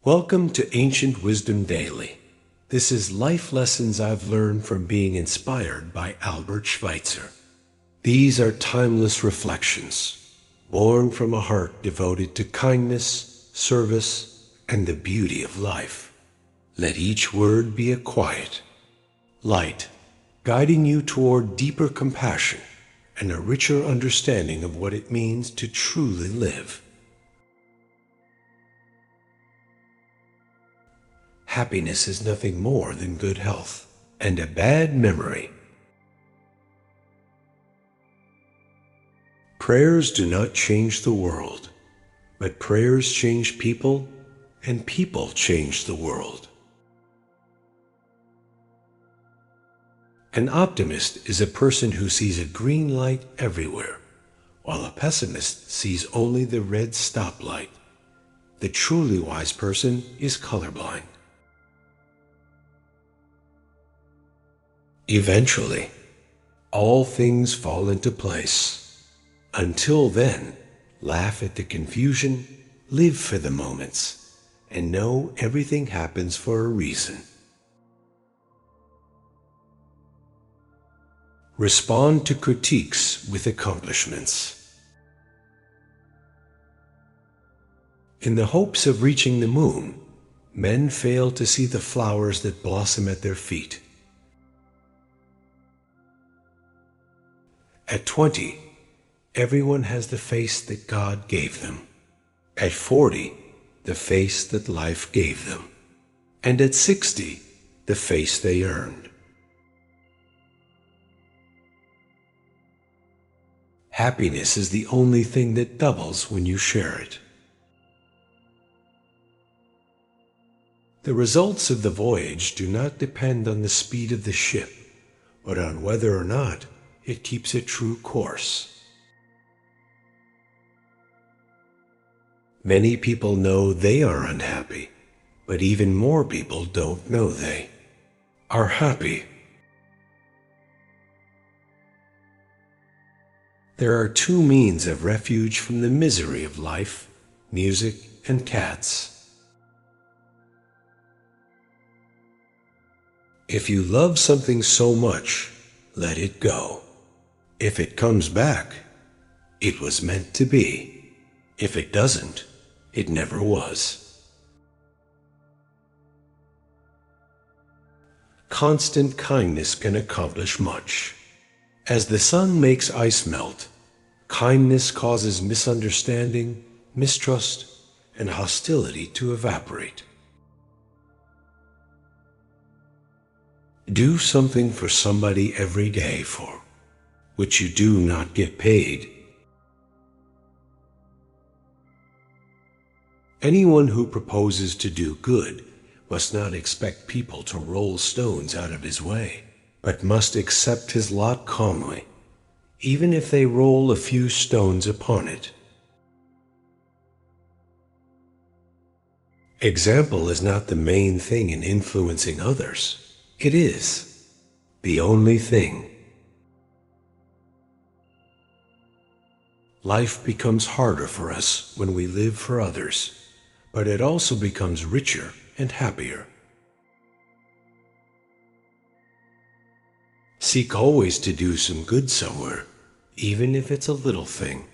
Welcome to Ancient Wisdom Daily. This is life lessons I've learned from being inspired by Albert Schweitzer. These are timeless reflections, born from a heart devoted to kindness, service, and the beauty of life. Let each word be a quiet light, guiding you toward deeper compassion and a richer understanding of what it means to truly live. Happiness is nothing more than good health and a bad memory. Prayers do not change the world, but prayers change people, and people change the world. An optimist is a person who sees a green light everywhere, while a pessimist sees only the red stoplight. The truly wise person is colorblind. Eventually, all things fall into place. Until then, laugh at the confusion, live for the moments, and know everything happens for a reason. Respond to critiques with accomplishments. In the hopes of reaching the moon, men fail to see the flowers that blossom at their feet. At 20, everyone has the face that God gave them. At 40, the face that life gave them. And at 60, the face they earned. Happiness is the only thing that doubles when you share it. The results of the voyage do not depend on the speed of the ship, but on whether or not it keeps a true course. Many people know they are unhappy, but even more people don't know they are happy. There are two means of refuge from the misery of life: music and cats. If you love something so much, let it go. If it comes back, it was meant to be. If it doesn't, it never was. Constant kindness can accomplish much. As the sun makes ice melt, kindness causes misunderstanding, mistrust, and hostility to evaporate. Do something for somebody every day for which you do not get paid. Anyone who proposes to do good must not expect people to roll stones out of his way, but must accept his lot calmly, even if they roll a few stones upon it. Example is not the main thing in influencing others. It is the only thing. Life becomes harder for us when we live for others, but it also becomes richer and happier. Seek always to do some good somewhere, even if it's a little thing.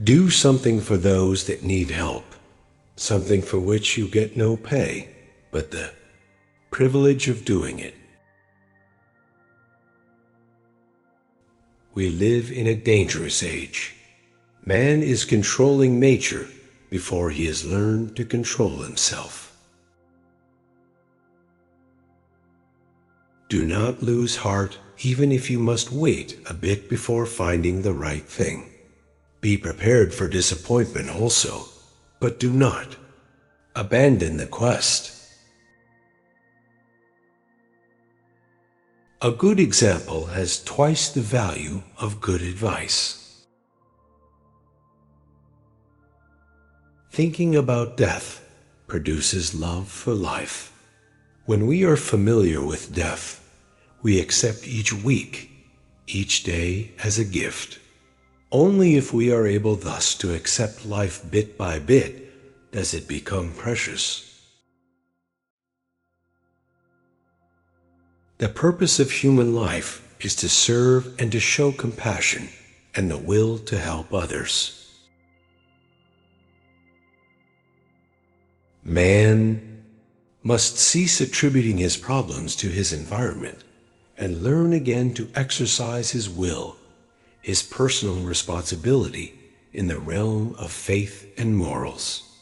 Do something for those that need help, something for which you get no pay, but the privilege of doing it. We live in a dangerous age. Man is controlling nature before he has learned to control himself. Do not lose heart, even if you must wait a bit before finding the right thing. Be prepared for disappointment also, but do not abandon the quest. A good example has twice the value of good advice. Thinking about death produces love for life. When we are familiar with death, we accept each week, each day as a gift. Only if we are able thus to accept life bit by bit does it become precious. The purpose of human life is to serve and to show compassion and the will to help others. Man must cease attributing his problems to his environment and learn again to exercise his will, his personal responsibility in the realm of faith and morals.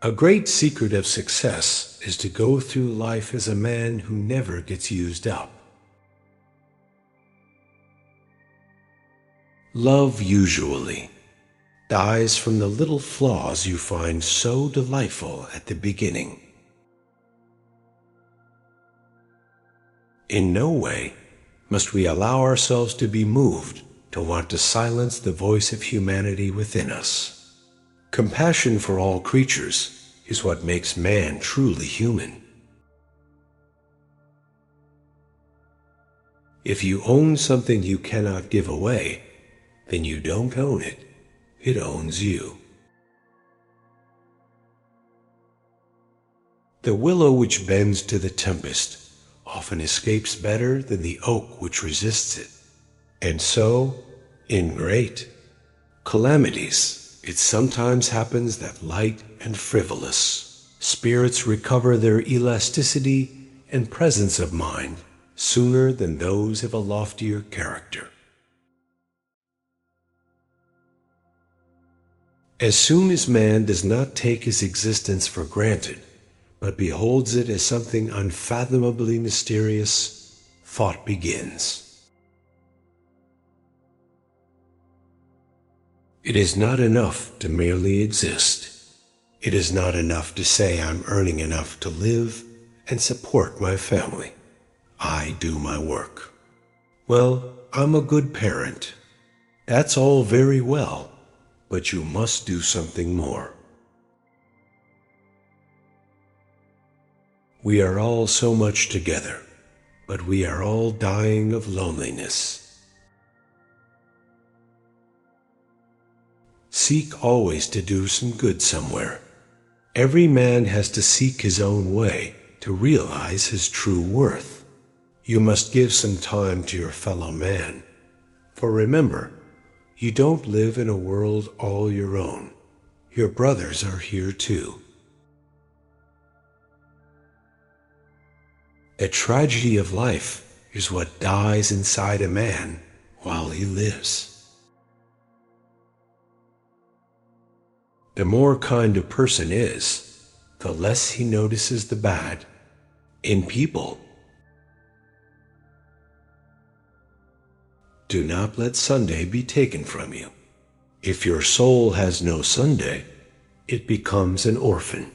A great secret of success is to go through life as a man who never gets used up. Love usually dies from the little flaws you find so delightful at the beginning. In no way must we allow ourselves to be moved to want to silence the voice of humanity within us. Compassion for all creatures is what makes man truly human. If you own something you cannot give away, then you don't own it. It owns you. The willow which bends to the tempest often escapes better than the oak which resists it. And so, in great calamities, it sometimes happens that light and frivolous spirits recover their elasticity and presence of mind sooner than those of a loftier character. As soon as man does not take his existence for granted, but beholds it as something unfathomably mysterious, thought begins. It is not enough to merely exist. It is not enough to say I'm earning enough to live and support my family. I do my work. Well, I'm a good parent. That's all very well, but you must do something more. We are all so much together, but we are all dying of loneliness. Seek always to do some good somewhere. Every man has to seek his own way to realize his true worth. You must give some time to your fellow man, for remember, you don't live in a world all your own. Your brothers are here too. A tragedy of life is what dies inside a man while he lives. The more kind a person is, the less he notices the bad in people. Do not let Sunday be taken from you. If your soul has no Sunday, it becomes an orphan.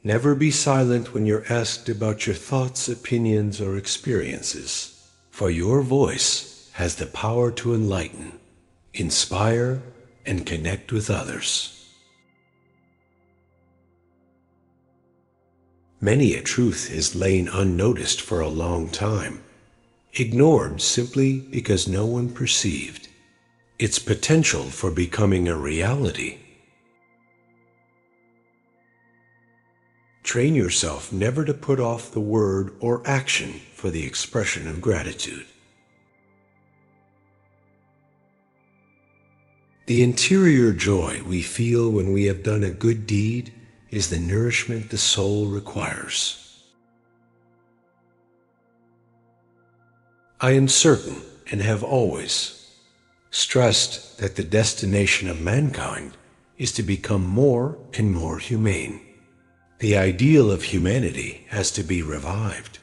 Never be silent when you're asked about your thoughts, opinions, or experiences, for your voice has the power to enlighten, inspire, and connect with others. Many a truth has lain unnoticed for a long time, ignored simply because no one perceived its potential for becoming a reality. Train yourself never to put off the word or action for the expression of gratitude. The interior joy we feel when we have done a good deed is the nourishment the soul requires. I am certain, and have always stressed, that the destination of mankind is to become more and more humane. The ideal of humanity has to be revived.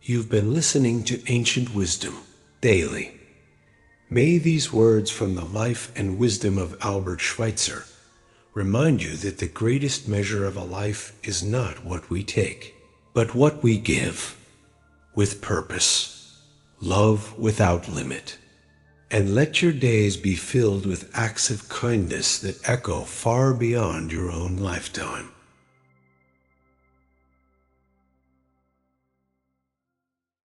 You've been listening to Ancient Wisdom daily. May these words from the life and wisdom of Albert Schweitzer remind you that the greatest measure of a life is not what we take, but what we give, with purpose, love without limit. And let your days be filled with acts of kindness that echo far beyond your own lifetime.